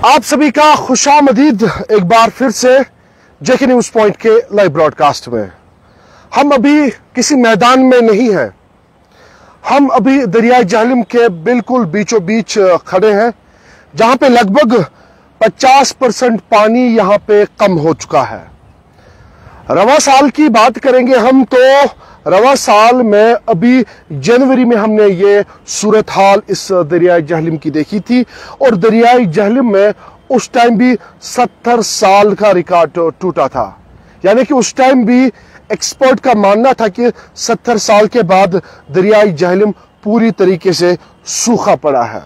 आप सभी का खुशामदीद एक बार फिर से जेके न्यूज पॉइंट के लाइव ब्रॉडकास्ट में। हम अभी किसी मैदान में नहीं हैं, हम अभी दरियाई जहलिम के बिल्कुल बीचों बीच खड़े हैं, जहां पे लगभग 50% पानी यहां पे कम हो चुका है। रवा साल की बात करेंगे हम तो रवा साल में अभी जनवरी में हमने ये सूरत हाल इस दरियाई जहलिम की देखी थी, और दरियाई जहलिम में उस टाइम भी 70 साल का रिकॉर्ड टूटा था। यानी कि उस टाइम भी एक्सपर्ट का मानना था कि 70 साल के बाद दरियाई जहलिम पूरी तरीके से सूखा पड़ा है।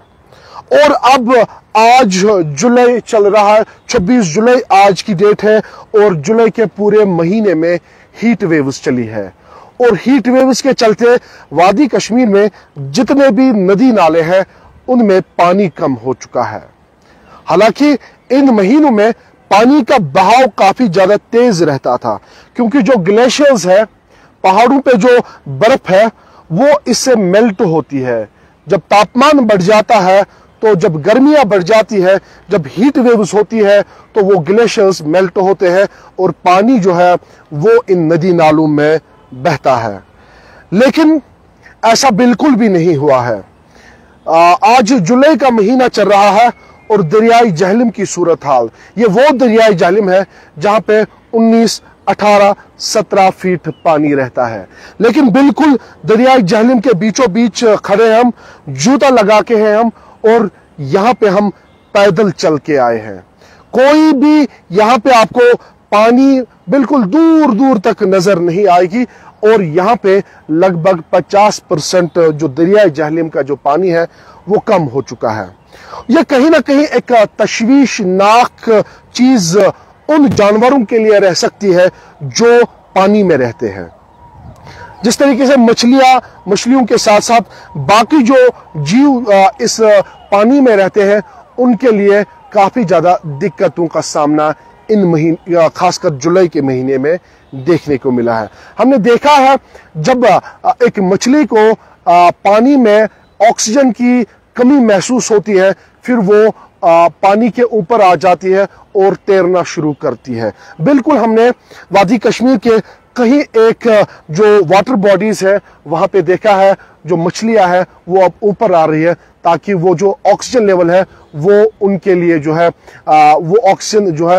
और अब आज जुलाई चल रहा है, 26 जुलाई आज की डेट है, और जुलाई के पूरे महीने में हीट वेव्स चली है। और हीट वेव्स के चलते वादी कश्मीर में जितने भी नदी नाले हैं उनमें पानी कम हो चुका है। हालांकि इन महीनों में पानी का बहाव काफी ज्यादा तेज रहता था, क्योंकि जो ग्लेशियर्स है, पहाड़ों पे जो बर्फ है, वो इससे मेल्ट होती है। जब तापमान बढ़ जाता है, तो जब गर्मियां बढ़ जाती है, जब हीट वेव्स होती है, तो वो ग्लेशियर्स मेल्ट होते हैं और पानी जो है वो इन नदी नालों में बहता है। लेकिन ऐसा बिल्कुल भी नहीं हुआ है। आज जुलाई का महीना चल रहा है और दरियाई जहलिम की सूरत हाल, ये वो दरियाई जहलिम है जहां पे 19, 18, 17 फीट पानी रहता है। लेकिन बिल्कुल दरियाई जहलिम के बीचों बीच खड़े हम, जूता लगा के हैं हम, और यहां पे हम पैदल चल के आए हैं। कोई भी यहां पे आपको पानी बिल्कुल दूर दूर तक नजर नहीं आएगी, और यहां पे लगभग 50% जो दरियाई जहलिम का जो पानी है वो कम हो चुका है। यह कहीं ना कहीं एक तशवीशनाक चीज उन जानवरों के लिए रह सकती है जो पानी में रहते हैं। जिस तरीके से मछलियों के साथ साथ बाकी जो जीव इस पानी में रहते हैं, उनके लिए काफी ज्यादा दिक्कतों का सामना इन महीने, खासकर जुलाई के महीने में देखने को मिला है। हमने देखा है जब एक मछली को पानी में ऑक्सीजन की कमी महसूस होती है, फिर वो पानी के ऊपर आ जाती है और तैरना शुरू करती है। बिल्कुल हमने वादी कश्मीर के कहीं एक जो वाटर बॉडीज है वहां पे देखा है, जो मछलियां हैं वो अब ऊपर आ रही है, ताकि वो जो ऑक्सीजन लेवल है वो उनके लिए जो है वो ऑक्सीजन जो है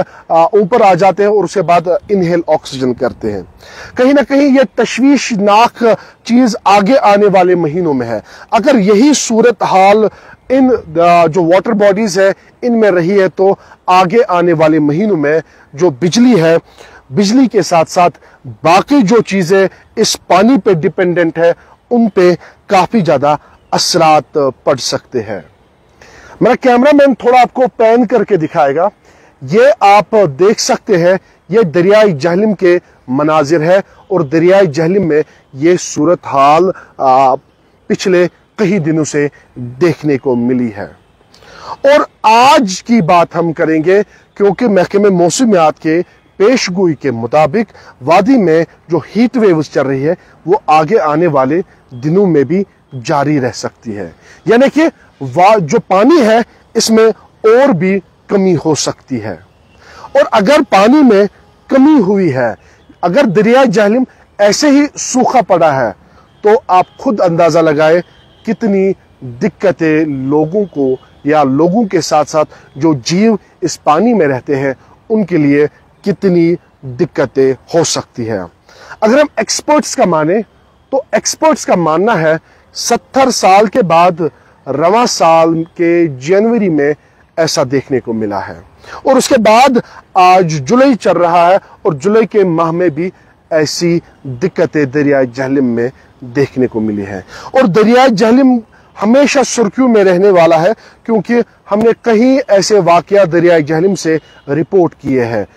ऊपर आ जाते हैं, और उसके बाद इनहेल ऑक्सीजन करते हैं। कहीं ना कहीं ये तशवीशनाक चीज आगे आने वाले महीनों में है। अगर यही सूरत हाल इन जो वाटर बॉडीज है इनमें रही है, तो आगे आने वाले महीनों में जो बिजली है, बिजली के साथ साथ बाकी जो चीजें इस पानी पे डिपेंडेंट है, उन पे काफी ज्यादा असरात पड़ सकते हैं। मेरा कैमरामैन थोड़ा आपको पैन करके दिखाएगा। ये आप देख सकते हैं, ये दरियाई जहलिम के मनाजिर है, और दरियाई जहलिम में ये सूरत हाल पिछले कई दिनों से देखने को मिली है। और आज की बात हम करेंगे, क्योंकि महकमे मौसमियात के पेशगोई के मुताबिक वादी में जो हीट वेव्स चल रही है वो आगे आने वाले दिनों में भी जारी रह सकती है। यानी कि जो पानी है इसमें और भी कमी हो सकती है। और अगर पानी में कमी हुई है, अगर दरियाई जहलिम ऐसे ही सूखा पड़ा है, तो आप खुद अंदाजा लगाए कितनी दिक्कतें लोगों को, या लोगों के साथ साथ जो जीव इस पानी में रहते हैं उनके लिए कितनी दिक्कतें हो सकती है। अगर हम एक्सपर्ट्स का माने, तो एक्सपर्ट्स का मानना है 70 साल के बाद रवा साल के जनवरी में ऐसा देखने को मिला है। और उसके बाद आज जुलाई चल रहा है, और जुलाई के माह में भी ऐसी दिक्कतें दरियाई जहलिम में देखने को मिली है। और दरियाई जहलिम हमेशा सुर्खियों में रहने वाला है, क्योंकि हमने कहीं ऐसे वाकया दरियाई जहलिम से रिपोर्ट किए हैं।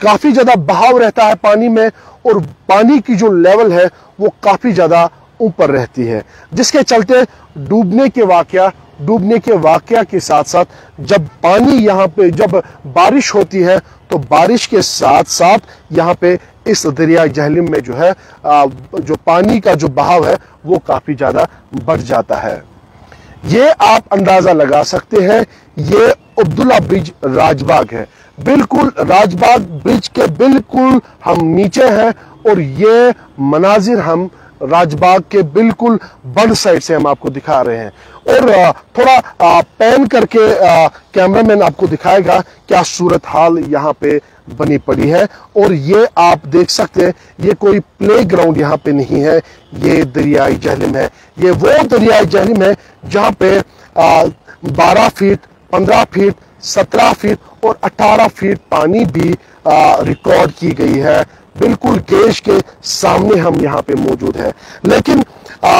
काफी ज्यादा बहाव रहता है पानी में, और पानी की जो लेवल है वो काफी ज्यादा ऊपर रहती है, जिसके चलते डूबने के वाकया के साथ साथ जब पानी यहाँ पे, जब बारिश होती है, तो बारिश के साथ साथ यहाँ पे इस दरिया जहलिम में जो है जो पानी का जो बहाव है वो काफी ज्यादा बढ़ जाता है। ये आप अंदाजा लगा सकते हैं, ये अब्दुल्ला ब्रिज राजबाग है। बिल्कुल राजबाग ब्रिज के बिल्कुल हम नीचे हैं और ये मनाजिर हम राजबाग के बिल्कुल बंद साइड से हम आपको दिखा रहे हैं। और थोड़ा पैन करके कैमरामैन आपको दिखाएगा क्या सूरत हाल यहाँ पे बनी पड़ी है। और ये आप देख सकते हैं, ये कोई प्ले ग्राउंड यहाँ पे नहीं है, ये दरियाई जहलम है। ये वो दरियाई जहलम है जहाँ पे 12 फीट, 15 फीट, 17 फीट और 18 फीट पानी भी रिकॉर्ड की गई है। बिल्कुल गेज के सामने हम यहाँ पे मौजूद है। लेकिन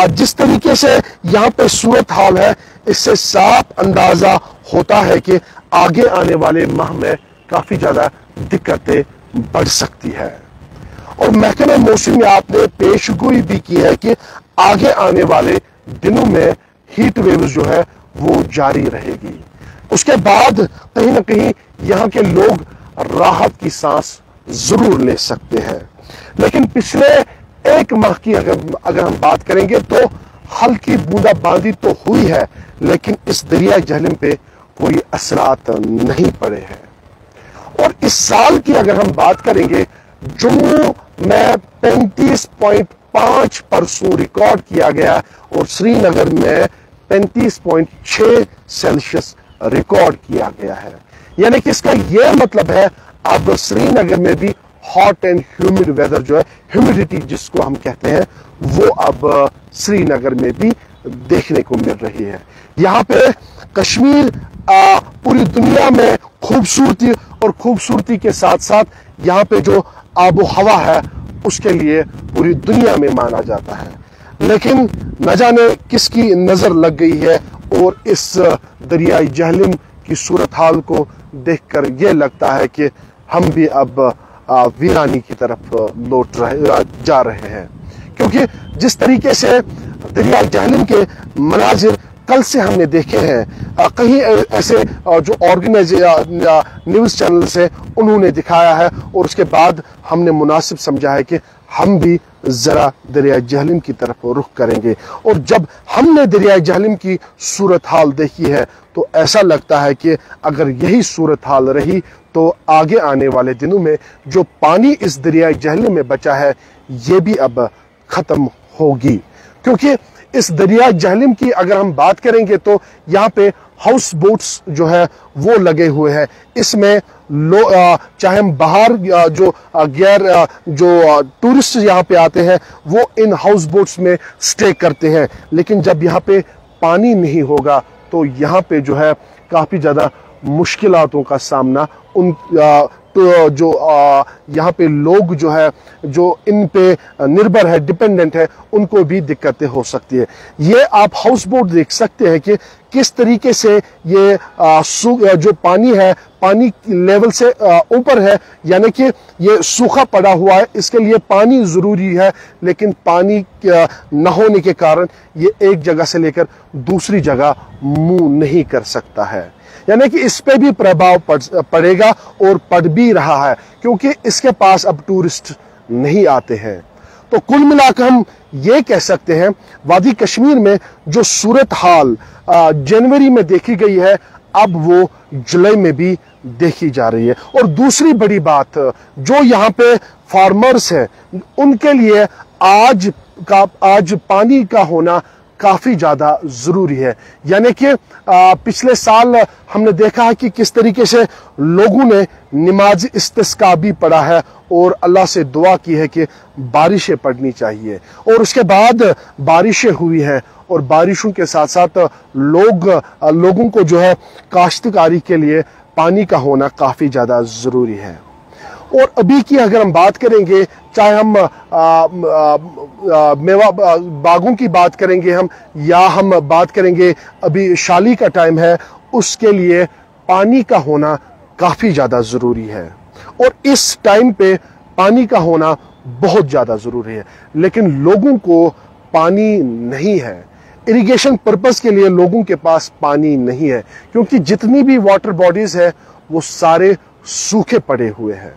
जिस तरीके से यहाँ पे सूरत हाल है, इससे साफ अंदाजा होता है कि आगे आने वाले माह में काफी ज्यादा दिक्कतें बढ़ सकती है। और महकमे मौसमियात ने पेशगोई भी की है कि आगे आने वाले दिनों में हीट वेव जो है वो जारी रहेगी। उसके बाद कहीं ना कहीं यहाँ के लोग राहत की सांस जरूर ले सकते हैं। लेकिन पिछले एक माह की अगर हम बात करेंगे तो हल्की बूंदाबांदी तो हुई है, लेकिन इस दरिया जहलम पे कोई असरात नहीं पड़े हैं। और इस साल की अगर हम बात करेंगे, जम्मू में 35.5 परसों रिकॉर्ड किया गया और श्रीनगर में 35.6 सेल्सियस रिकॉर्ड किया गया है। यानी कि इसका यह मतलब है अब श्रीनगर में भी हॉट एंड ह्यूमिड वेदर जो है, ह्यूमिडिटी जिसको हम कहते हैं, वो अब श्रीनगर में भी देखने को मिल रही है। यहाँ पे कश्मीर पूरी दुनिया में खूबसूरती और खूबसूरती के साथ साथ यहाँ पे जो आबो हवा है उसके लिए पूरी दुनिया में माना जाता है। लेकिन न जाने किसकी नजर लग गई है और इस दरियाई जहलम की सूरत हाल को देखकर यह लगता है कि हम भी अब वीरानी की तरफ जा रहे हैं। क्योंकि जिस तरीके से दरियाई जहलम के मनाजिर कल से हमने देखे हैं, कहीं ऐसे जो ऑर्गेनाइज न्यूज चैनल से उन्होंने दिखाया है और उसके बाद हमने मुनासिब समझा है कि हम भी जरा दरिया जहलम की तरफ रुख करेंगे। और जब हमने दरिया जहलम की सूरत हाल देखी है तो ऐसा लगता है कि अगर यही सूरत हाल रही तो आगे आने वाले दिनों में जो पानी इस दरिया जहलम में बचा है ये भी अब खत्म होगी। क्योंकि इस दरिया जहलम की अगर हम बात करेंगे तो यहाँ पे हाउस बोट्स जो है वो लगे हुए हैं। इसमें चाहे हम बाहर जो जो टूरिस्ट यहाँ पे आते हैं वो इन हाउस बोट्स में स्टे करते हैं, लेकिन जब यहाँ पे पानी नहीं होगा तो यहाँ पे जो है काफी ज्यादा मुश्किलातों का सामना उन तो जो यहाँ पे लोग जो है जो इन पे निर्भर है, डिपेंडेंट है, उनको भी दिक्कतें हो सकती है। ये आप हाउस बोट देख सकते हैं कि किस तरीके से ये जो पानी है, पानी लेवल से ऊपर है, यानी कि ये सूखा पड़ा हुआ है। इसके लिए पानी जरूरी है, लेकिन पानी न होने के कारण ये एक जगह से लेकर दूसरी जगह मूव नहीं कर सकता है। यानी कि इस पे भी प्रभाव पड़ेगा और पड़ भी रहा है, क्योंकि इसके पास अब टूरिस्ट नहीं आते हैं। तो कुल मिलाकर हम ये कह सकते हैं वादी कश्मीर में जो सूरत हाल जनवरी में देखी गई है अब वो जुलाई में भी देखी जा रही है। और दूसरी बड़ी बात, जो यहाँ पे फार्मर्स हैं उनके लिए आज पानी का होना काफी ज्यादा जरूरी है। यानी कि पिछले साल हमने देखा है कि किस तरीके से लोगों ने नमाज इस्तिस्का भी पढ़ा है और अल्लाह से दुआ की है कि बारिशें पड़नी चाहिए, और उसके बाद बारिशें हुई हैं और बारिशों के साथ साथ लोगों को जो है काश्तकारी के लिए पानी का होना काफी ज्यादा जरूरी है। और अभी की अगर हम बात करेंगे, चाहे हम मेवा बागों की बात करेंगे हम, या हम बात करेंगे अभी शाली का टाइम है, उसके लिए पानी का होना काफी ज्यादा जरूरी है। और इस टाइम पे पानी का होना बहुत ज्यादा जरूरी है, लेकिन लोगों को पानी नहीं है। इरिगेशन पर्पस के लिए लोगों के पास पानी नहीं है, क्योंकि जितनी भी वाटर बॉडीज है वो सारे सूखे पड़े हुए हैं।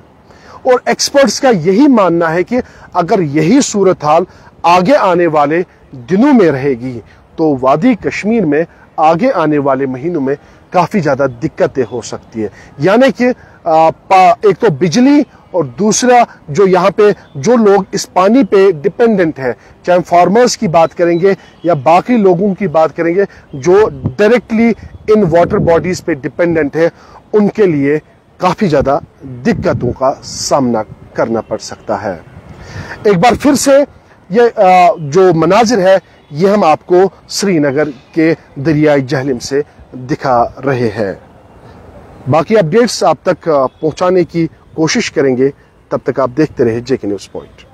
और एक्सपर्ट्स का यही मानना है कि अगर यही सूरत हाल आगे आने वाले दिनों में रहेगी तो वादी कश्मीर में आगे आने वाले महीनों में काफ़ी ज़्यादा दिक्कतें हो सकती है। यानी कि एक तो बिजली और दूसरा जो यहाँ पे जो लोग इस पानी पे डिपेंडेंट है, चाहे हम फार्मर्स की बात करेंगे या बाकी लोगों की बात करेंगे जो डायरेक्टली इन वाटर बॉडीज पे डिपेंडेंट है, उनके लिए काफ़ी ज़्यादा दिक्कतों का सामना करना पड़ सकता है। एक बार फिर से ये जो मनाजिर है ये हम आपको श्रीनगर के दरियाई जहलम से दिखा रहे हैं। बाकी अपडेट्स आप तक पहुंचाने की कोशिश करेंगे। तब तक आप देखते रहे जेके न्यूज़ पॉइंट।